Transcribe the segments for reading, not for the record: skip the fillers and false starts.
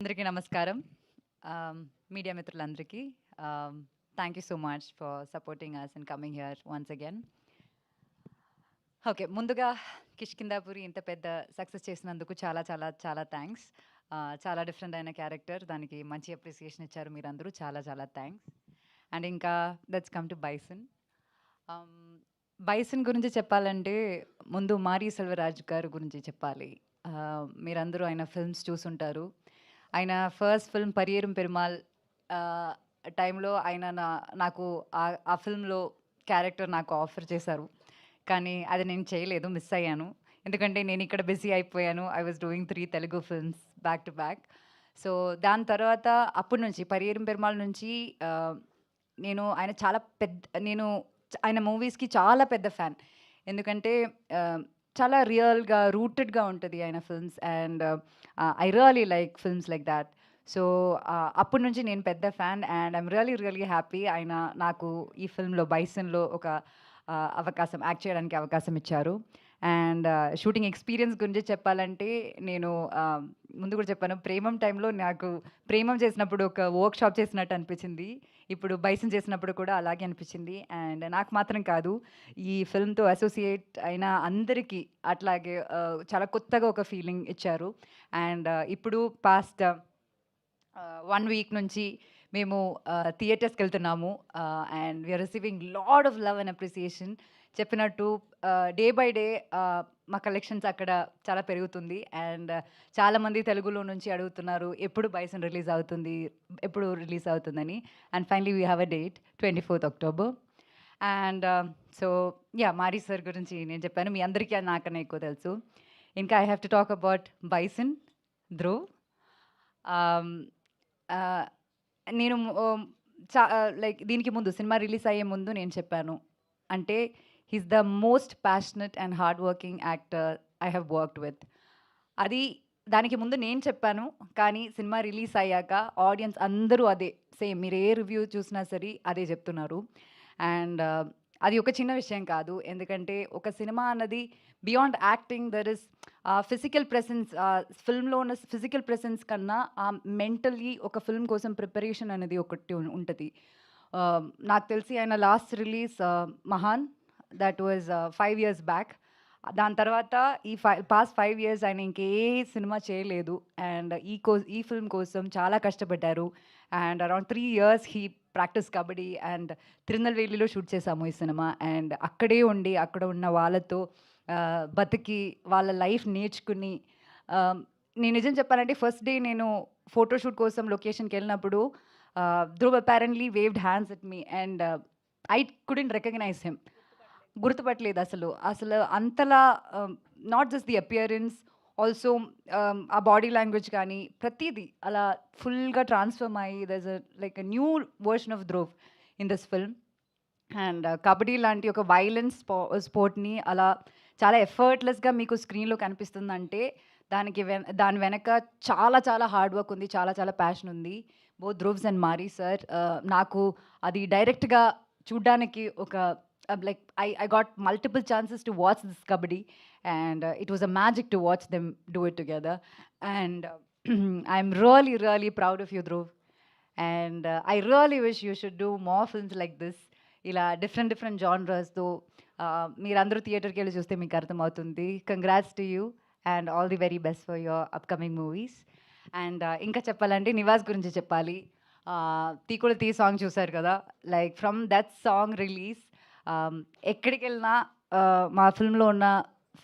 అందరికీ నమస్కారం. మీడియా మిత్రులందరికీ thank you so much for supporting us and coming here once again. Okay, ముందుగా కిష్కిందాపురి ఇంత పెద్ద సక్సెస్ చేసినందుకు చాలా చాలా చాలా థ్యాంక్స్. చాలా డిఫరెంట్ అయిన క్యారెక్టర్, దానికి మంచి అప్రిసియేషన్ ఇచ్చారు మీరందరూ, చాలా చాలా థ్యాంక్స్. అండ్ ఇంకా let's come to bison. Bison గురించి చెప్పాలంటే ముందు మారీ సెల్వరాజ్ గారు గురించి చెప్పాలి. మీరందరూ ఆయన ఫిల్మ్స్ చూసుంటారు. ఆయన ఫస్ట్ ఫిల్మ్ పరియేరం పెరుమాళ్ టైంలో ఆయన నాకు ఆ ఫిల్మ్లో క్యారెక్టర్ నాకు ఆఫర్ చేశారు. కానీ అది నేను చేయలేదు, మిస్ అయ్యాను. ఎందుకంటే నేను ఇక్కడ బిజీ అయిపోయాను. I was doing 3 Telugu films back to back. So దాని తర్వాత అప్పటి నుంచి పరియేరం పెరుమాళ్ నుంచి నేను ఆయన చాలా ఆయన మూవీస్కి చాలా పెద్ద ఫ్యాన్. ఎందుకంటే చాలా రియల్గా రూటెడ్గా ఉంటుంది ఆయన films. And I really like films like that. So అప్పటి నుంచి నేను పెద్ద fan. And I'm really happy ఆయన నాకు ఈ ఫిల్మ్లో బైసన్లో ఒక అవకాశం, యాక్ట్ చేయడానికి అవకాశం ఇచ్చారు. అండ్ షూటింగ్ ఎక్స్పీరియన్స్ గురించి చెప్పాలంటే నేను ముందు కూడా చెప్పాను, ప్రేమం టైంలో నాకు ప్రేమం చేసినప్పుడు ఒక వర్క్ షాప్ చేసినట్టు అనిపించింది. ఇప్పుడు బైసన్ చేసినప్పుడు కూడా అలాగే అనిపించింది. అండ్ నాకు మాత్రం కాదు, ఈ ఫిల్మ్తో అసోసియేట్ అయిన అందరికీ అట్లాగే చాలా కొత్తగా ఒక ఫీలింగ్ ఇచ్చారు. అండ్ ఇప్పుడు పాస్ట్ 1 వీక్ నుంచి మేము థియేటర్స్కి వెళ్తున్నాము. And we are receiving lot of love and appreciation. చెప్పినట్టు డే బై డే మా కలెక్షన్స్ అక్కడ చాలా పెరుగుతుంది. అండ్ చాలామంది తెలుగులో నుంచి అడుగుతున్నారు ఎప్పుడు బైసన్ రిలీజ్ అవుతుంది, ఎప్పుడు రిలీజ్ అవుతుందని. And finally we have a date 24th October. And so yeah, Mari sir గురించి నేను చెప్పాను, మీ అందరికీ నాకన్నా ఎక్కువ తెలుసు. ఇంకా I have to talk about Bison, Dhruv. నేను లైక్ దీనికి ముందు సినిమా రిలీజ్ అయ్యే ముందు నేను చెప్పాను, అంటే he's the most passionate and hard working actor I have worked with. అది దానికి ముందు నేను చెప్పాను, కానీ సినిమా రిలీజ్ అయ్యాక ఆడియన్స్ అందరూ అదే సేమ్, మీరు ఏ రివ్యూ చూసినా సరే అదే చెప్తున్నారు. అండ్ అది ఒక చిన్న విషయం కాదు, ఎందుకంటే ఒక సినిమా అన్నది beyond acting there is physical presence. ఫిల్మ్లో ఉన్న ఫిజికల్ ప్రెసెన్స్ కన్నా మెంటలీ ఒక ఫిల్మ్ కోసం ప్రిపరేషన్ అనేది ఒకటి ఉంటుంది. నాకు తెలిసి ఆయన last release Mahaan, that was 5 years back. దాని తర్వాత పాస్ట్ 5 years ఆయన ఇంకే సినిమా చేయలేదు. అండ్ ఈ ఫిల్మ్ కోసం చాలా కష్టపడ్డారు. And around 3 years he practice kabaddi. And తిరునెల్వేలిలో షూట్ చేసాము ఈ సినిమా. అండ్ అక్కడే ఉండి అక్కడ ఉన్న వాళ్ళతో బతికి వాళ్ళ లైఫ్ నేర్చుకుని, నేను నిజం చెప్పాలంటే ఫస్ట్ డే నేను ఫోటోషూట్ కోసం లొకేషన్కి వెళ్ళినప్పుడు Dhruv apparently waved hands at me. And I couldn't recognise him. గుర్తుపట్టలేదు అసలు అంతలా, not just the appearance, also ఆ బాడీ లాంగ్వేజ్ కానీ ప్రతిదీ అలా ఫుల్గా ట్రాన్స్ఫర్మ్ అయ్యి there's like a new version of Dhruv in this film. And kabaddi లాంటి ఒక వైలెన్స్ స్పోర్ట్ని అలా చాలా ఎఫర్ట్లెస్గా మీకు స్క్రీన్లో కనిపిస్తుందంటే దాని వెనక చాలా చాలా హార్డ్ వర్క్ ఉంది, చాలా చాలా ప్యాషన్ ఉంది. Both Dhruv's and Mari sir. నాకు అది డైరెక్ట్గా చూడ్డానికి ఒక like I got multiple chances to watch this kabaddi, and it was a magic to watch them do it together. And I'm really proud of you, Dhruv. And I really wish you should do more films like this. ఇలా different జానర్స్తో మీరందరూ థియేటర్కి వెళ్ళి చూస్తే మీకు అర్థమవుతుంది. Congrats to you and all the very best for your upcoming movies. And ఇంకా చెప్పాలంటే నివాస్ గురించి చెప్పాలి. తీకుడు తీ సాంగ్ చూశారు కదా, like from that song release ఎక్కడికి వెళ్ళినా మా ఫిల్మ్లో ఉన్న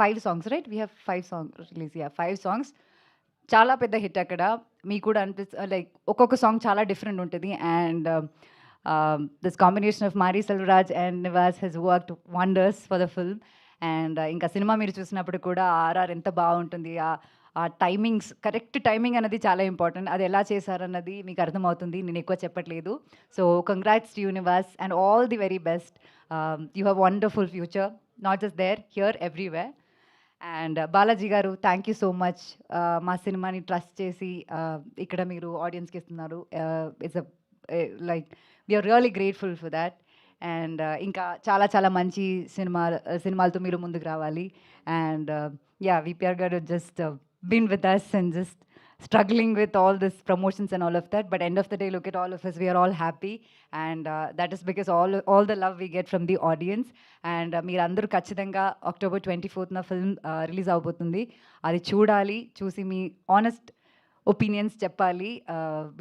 5 songs, right, we have 5 songs release, 5 songs చాలా పెద్ద హిట్ అక్కడ. మీకు కూడా లైక్ ఒక్కొక్క సాంగ్ చాలా డిఫరెంట్ ఉంటుంది. And this combination of Mari Selvaraj and Nivas has worked wonders for the film. And ఇంకా సినిమా మీరు చూసినప్పుడు కూడా ఆర్ఆర్ ఎంత బాగుంటుంది, ఆ టైమింగ్స్, కరెక్ట్ టైమింగ్ అనేది చాలా ఇంపార్టెంట్. అది ఎలా చేశారన్నది మీకు అర్థమవుతుంది, నేను ఎక్కువ చెప్పట్లేదు. So congrats to you Nivas and all the very best. You have wonderful future, not just there, here, everywhere. And Balaji గారు, థ్యాంక్ యూ సో మచ్. మా సినిమాని ట్రస్ట్ చేసి ఇక్కడ మీరు ఆడియన్స్కి ఇస్తున్నారు. It's like we are really grateful for that. And ఇంకా చాలా చాలా మంచి సినిమాలతో మీరు ముందుకు రావాలి. అండ్ యా, విపిఆర్ గారు just been with us and just struggling with all this promotions and all of that, but end of the day, look at all of us, we are all happy, and that is because all the love we get from the audience. And మీరందరూ ఖచ్చితంగా October 24th film release అవబోతుంది. అది చూడాలి, చూసి మీ honest opinions చెప్పాలి.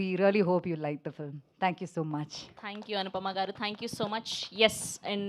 We really hope you like the film. Thank you so much. Thank you Anupama గారు, thank you so much. Yes, and